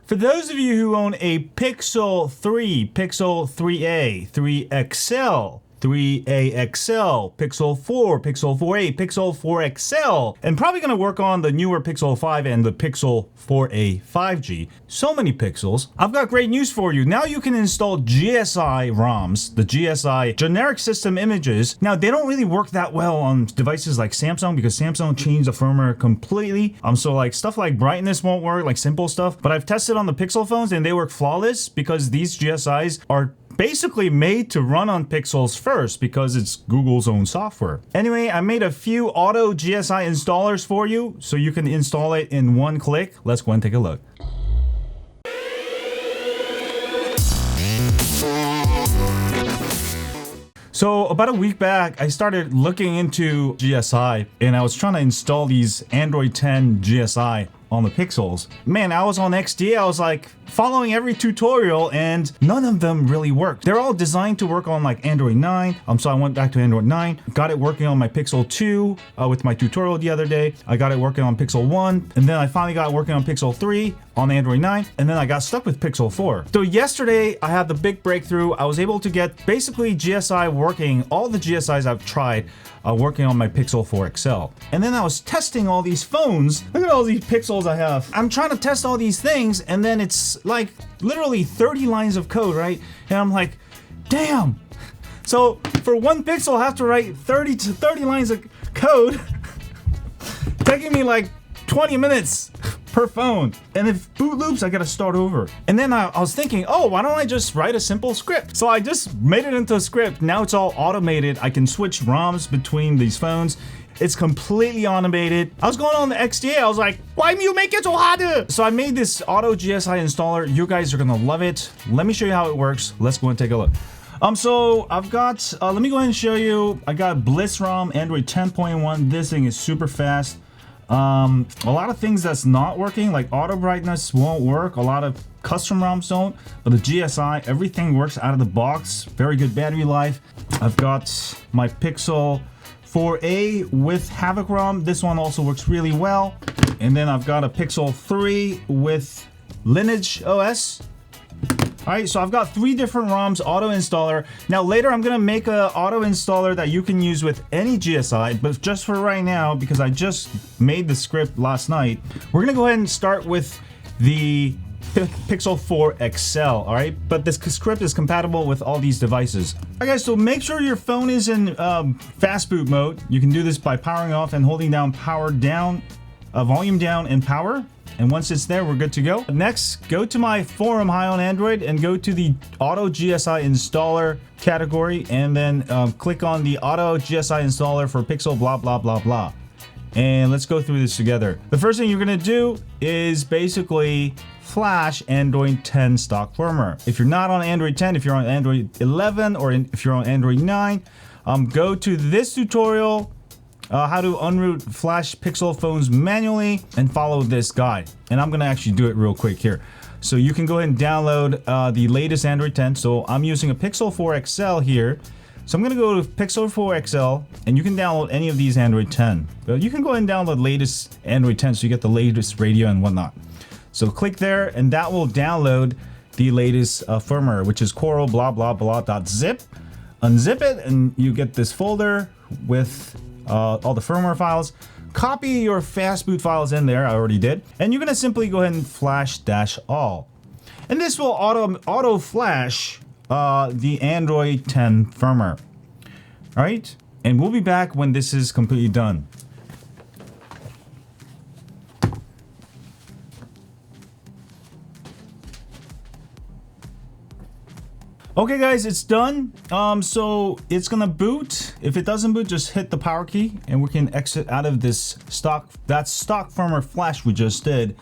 For those of you who own a Pixel 3, Pixel 3a, 3XL, 3A XL, Pixel 4, Pixel 4a, Pixel 4 XL, and probably going to work on the newer Pixel 5 and the Pixel 4a 5G. So many pixels. I've got great news for you. Now you can install GSI ROMs, the GSI generic system images. Now they don't really work that well on devices like Samsung because Samsung changed the firmware completely. So like stuff like brightness won't work, like simple stuff. But I've tested on the Pixel phones and they work flawless because these GSIs are basically made to run on Pixels first because it's Google's own software. Anyway, I made a few auto GSI installers for you so you can install it in one click. Let's go and take a look. So about a week back, I started looking into GSI and I was trying to install these Android 10 GSI on the Pixels. Man, I was on XDA, I was like following every tutorial and none of them really worked. They're all designed to work on like Android 9. So I went back to Android 9, got it working on my Pixel 2 with my tutorial the other day. I got it working on Pixel 1 and then I finally got it working on Pixel 3 on Android 9 and then I got stuck with Pixel 4. So yesterday I had the big breakthrough. I was able to get basically GSI working, all the GSIs I've tried working on my Pixel 4 XL. And then I was testing all these phones. Look at all these pixels I have. I'm trying to test all these things and then it's like literally 30 lines of code, right? And I'm like, damn. So for one pixel, I have to write 30 lines of code, taking me like 20 minutes per phone. And if boot loops, I gotta start over. And then I was thinking, oh, why don't I just write a simple script? So I just made it into a script. Now it's all automated. I can switch ROMs between these phones. It's completely automated. I was going on the XDA. I was like, why do you make it so hard? So I made this auto GSI installer. You guys are gonna love it. Let me show you how it works. Let's go and take a look. So I've got, let me go ahead and show you. I got Bliss ROM, Android 10.1. This thing is super fast. A lot of things that's not working, like auto brightness won't work. A lot of custom ROMs don't, but the GSI, everything works out of the box. Very good battery life. I've got my Pixel 4a with Havoc ROM. This one also works really well. And then I've got a Pixel 3 with LineageOS. All right, so I've got 3 different ROMs auto installer. Now later I'm gonna make a auto installer that you can use with any GSI, but just for right now, because I just made the script last night, we're gonna go ahead and start with the Pixel 4 XL, all right? But this script is compatible with all these devices. All right, guys, so make sure your phone is in fast boot mode. You can do this by powering off and holding down power down, volume down and power. And once it's there, we're good to go. Next, go to my forum high on Android and go to the Auto GSI Installer category and then click on the Auto GSI Installer for Pixel blah, blah, blah, blah. And let's go through this together. The first thing you're gonna do is basically flash Android 10 stock firmware. If you're not on Android 10, if you're on Android 11, or if you're on Android 9, go to this tutorial, how to unroot flash Pixel phones manually, and follow this guide. And I'm gonna actually do it real quick here. So you can go ahead and download the latest Android 10. So I'm using a Pixel 4 XL here. So I'm gonna go to Pixel 4 XL and you can download any of these Android 10. But you can go ahead and download latest Android 10 so you get the latest radio and whatnot. So click there and that will download the latest firmware, which is coral blah blah blah.zip. Unzip it and you get this folder with all the firmware files. Copy your fast boot files in there, I already did. And you're gonna simply go ahead and flash -all. And this will auto flash the Android 10 firmware. All right, and we'll be back when this is completely done. Okay guys, it's done. So it's gonna boot. If it doesn't boot, just hit the power key and we can exit out of this stock firmware flash we just did.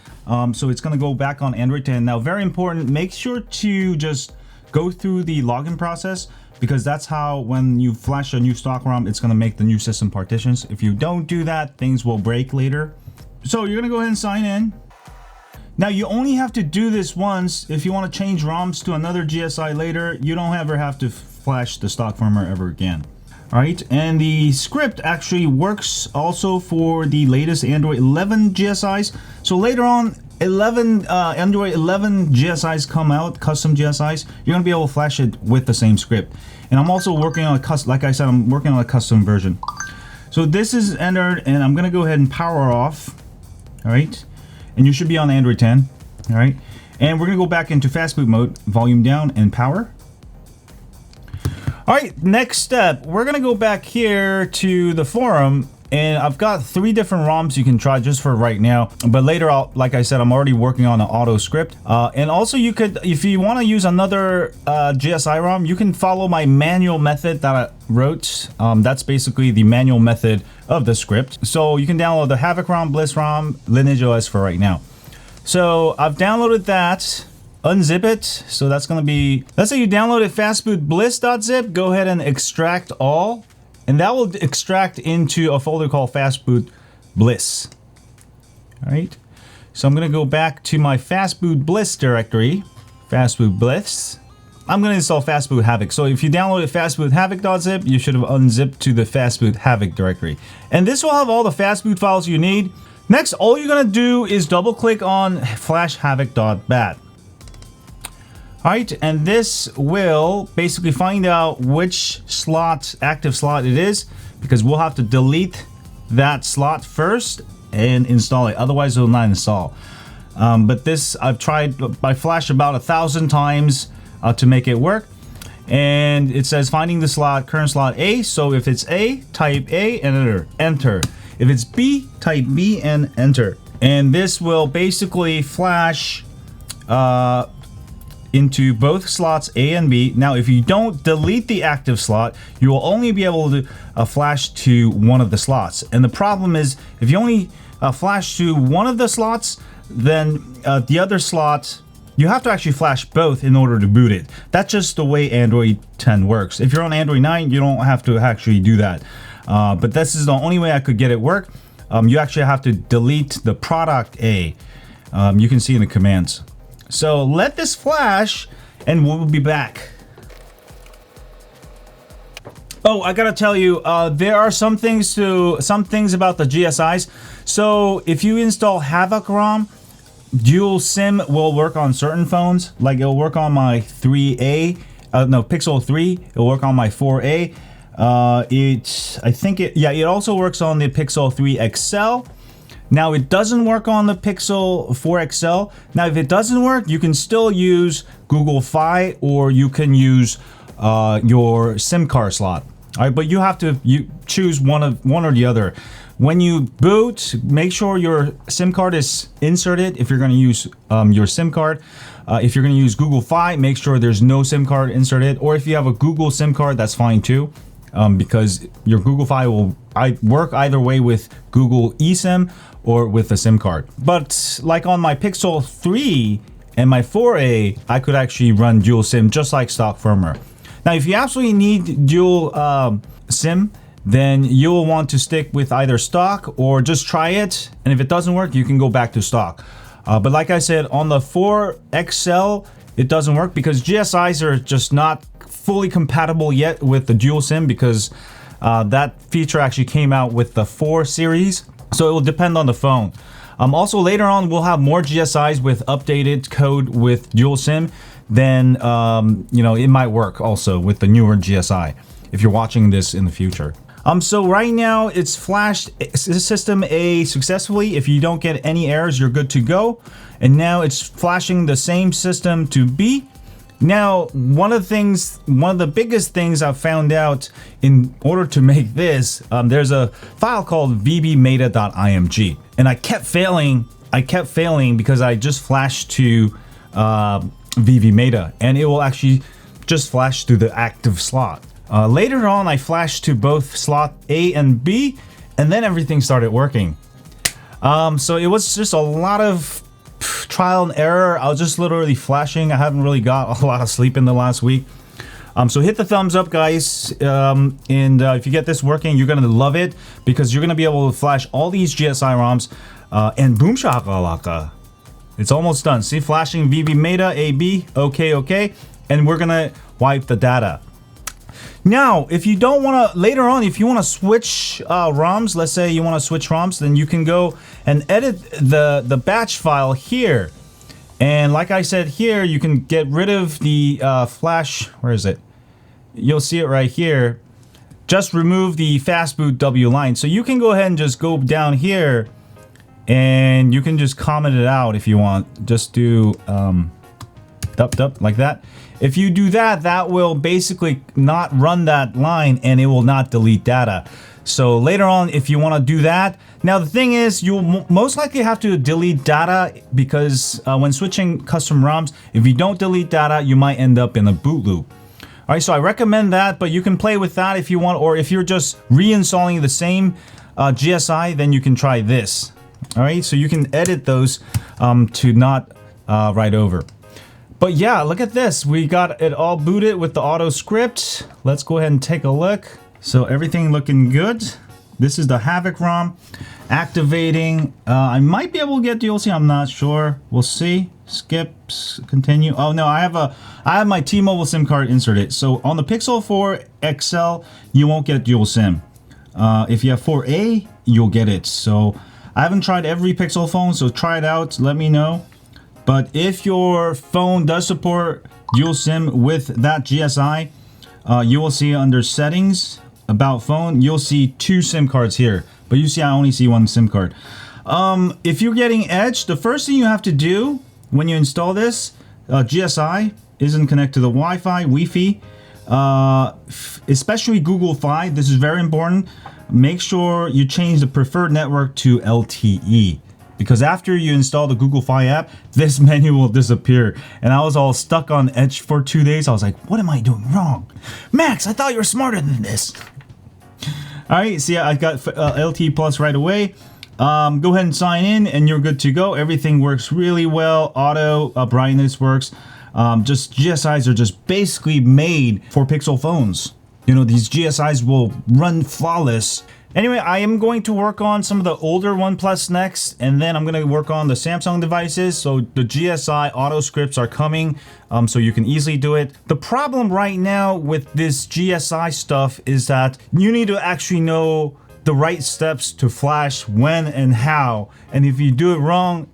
So it's gonna go back on Android 10. Now, very important, make sure to just go through the login process because that's how when you flash a new stock ROM, it's gonna make the new system partitions. If you don't do that, things will break later. So you're gonna go ahead and sign in. Now you only have to do this once. If you want to change ROMs to another GSI later, you don't ever have to flash the stock firmware ever again. All right, and the script actually works also for the latest Android 11 GSIs. So later on, Android 11 GSIs come out, custom GSIs, you're gonna be able to flash it with the same script. And I'm also working on a custom, like I said, I'm working on a custom version. So this is entered, and I'm gonna go ahead and power off. All right, and you should be on Android 10. All right, and we're gonna go back into fast boot mode, volume down, and power. All right, next step, we're gonna go back here to the forum, and I've got 3 different ROMs you can try just for right now. But later, like I said, I'm already working on an auto script. And also you could, if you wanna use another GSI ROM, you can follow my manual method that I wrote. That's basically the manual method of the script. So you can download the Havoc ROM, Bliss ROM, LineageOS for right now. So I've downloaded that. Unzip it. So that's going to be, let's say you downloaded fastbootbliss.zip, go ahead and extract all, and that will extract into a folder called fastboot bliss. All right. So I'm going to go back to my fastboot bliss directory, fastboot bliss. I'm going to install fastboot havoc. So if you downloaded fastboothavoc.zip, you should have unzipped to the fastboot havoc directory. And this will have all the fastboot files you need. Next, all you're going to do is double click on flashhavoc.bat. Alright, and this will basically find out which slot, active slot it is, because we'll have to delete that slot first and install it, otherwise it will not install. But this, I've tried by Flash about 1,000 times to make it work. And it says finding the slot, current slot A, so if it's A, type A and enter. If it's B, type B and enter. And this will basically flash into both slots A and B. Now, if you don't delete the active slot, you will only be able to flash to one of the slots. And the problem is, if you only flash to one of the slots, then the other slot, you have to actually flash both in order to boot it. That's just the way Android 10 works. If you're on Android 9, you don't have to actually do that. But this is the only way I could get it work. You actually have to delete the product A. You can see in the commands. So let this flash and we'll be back. Oh, I gotta tell you, there are some things about the GSIs. So if you install Havoc ROM, dual SIM will work on certain phones. Like it'll work on my 3A, Pixel 3. It'll work on my 4A. It also works on the Pixel 3 XL. Now it doesn't work on the Pixel 4 XL. Now if it doesn't work, you can still use Google Fi, or you can use your SIM card slot. All right, but you have to choose one or the other. When you boot, make sure your SIM card is inserted if you're going to use your SIM card. If you're going to use Google Fi, make sure there's no SIM card inserted. Or if you have a Google SIM card, that's fine too, because your Google Fi will work either way with Google eSIM or with a SIM card. But like on my Pixel 3 and my 4A, I could actually run dual SIM just like stock firmware. Now, if you absolutely need dual SIM, then you'll want to stick with either stock or just try it. And if it doesn't work, you can go back to stock. But like I said, on the 4 XL, it doesn't work because GSIs are just not fully compatible yet with the dual SIM, because that feature actually came out with the 4 series. So it will depend on the phone. Also later on, we'll have more GSIs with updated code with dual SIM. Then it might work also with the newer GSI if you're watching this in the future. So right now it's flashed system A successfully. If you don't get any errors, you're good to go. And now it's flashing the same system to B. Now, one of the biggest things I've found out in order to make this, there's a file called vbmeta.img, and I kept failing because I just flashed to vbmeta, and it will actually just flash to the active slot. Later on, I flashed to both slot A and B, and then everything started working. So it was just a lot of trial and error. I was just literally flashing. I haven't really got a lot of sleep in the last week. So hit the thumbs up, guys. And if you get this working, you're gonna love it, because you're gonna be able to flash all these GSI ROMs. And boom shakalaka, it's almost done. See, flashing vbmeta AB, okay, and we're gonna wipe the data. Now, if you don't want to, later on, if you want to switch ROMs, let's say you want to switch ROMs, then you can go and edit the batch file here. And like I said here, you can get rid of the flash, where is it? You'll see it right here. Just remove the fastboot W line. So you can go ahead and just go down here and you can just comment it out if you want. Just do dup like that. If you do that, that will basically not run that line and it will not delete data. So later on, if you want to do that, now the thing is, you'll most likely have to delete data because when switching custom ROMs, if you don't delete data, you might end up in a boot loop. All right, so I recommend that, but you can play with that if you want, or if you're just reinstalling the same GSI, then you can try this. All right, so you can edit those to not write over. But yeah, look at this. We got it all booted with the auto script. Let's go ahead and take a look. So everything looking good. This is the Havoc ROM activating. I might be able to get DLC. I'm not sure. We'll see. Skip, continue. Oh no, I have my T-Mobile SIM card inserted. So on the Pixel 4 XL, you won't get dual SIM. If you have 4A, you'll get it. So I haven't tried every Pixel phone, so try it out. Let me know. But if your phone does support dual SIM with that GSI, you will see under settings, about phone, you'll see 2 SIM cards here. But you see I only see 1 SIM card. If you're getting Edge, the first thing you have to do when you install this, GSI isn't connected to the Wi-Fi, especially Google Fi. This is very important. Make sure you change the preferred network to LTE. Because after you install the Google Fi app, this menu will disappear. And I was all stuck on Edge for 2 days. I was like, what am I doing wrong? Max, I thought you were smarter than this. All right, so yeah, I got LTE Plus right away. Go ahead and sign in and you're good to go. Everything works really well. Auto brightness works. Just GSIs are just basically made for Pixel phones. You know, these GSIs will run flawless. Anyway, I am going to work on some of the older OnePlus next, and then I'm going to work on the Samsung devices. So the GSI auto scripts are coming, so you can easily do it. The problem right now with this GSI stuff is that you need to actually know the right steps to flash when and how. And if you do it wrong,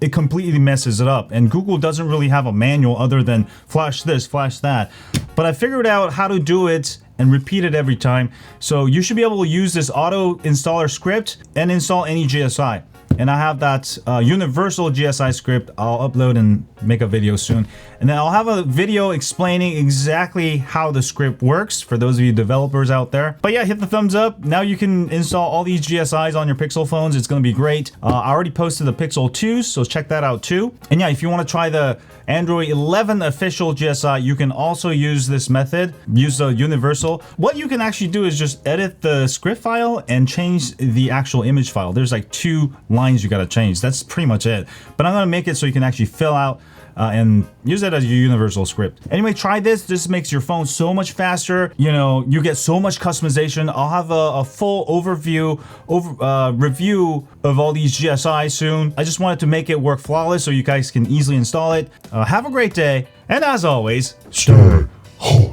it completely messes it up. And Google doesn't really have a manual other than flash this, flash that. But I figured out how to do it and repeat it every time. So you should be able to use this auto installer script and install any GSI. And I have that universal GSI script. I'll upload and make a video soon. And then I'll have a video explaining exactly how the script works for those of you developers out there. But yeah, hit the thumbs up. Now you can install all these GSIs on your Pixel phones. It's going to be great. I already posted the Pixel 2, so check that out too. And yeah, if you want to try the Android 11 official GSI, you can also use this method. Use the universal. What you can actually do is just edit the script file and change the actual image file. There's like 2 lines you got to change. That's pretty much it. But I'm going to make it so you can actually fill out and use it as your universal script. Anyway, try this. This makes your phone so much faster. You know, you get so much customization. I'll have a full overview, review of all these GSIs soon. I just wanted to make it work flawless so you guys can easily install it. Have a great day. And as always, stay home.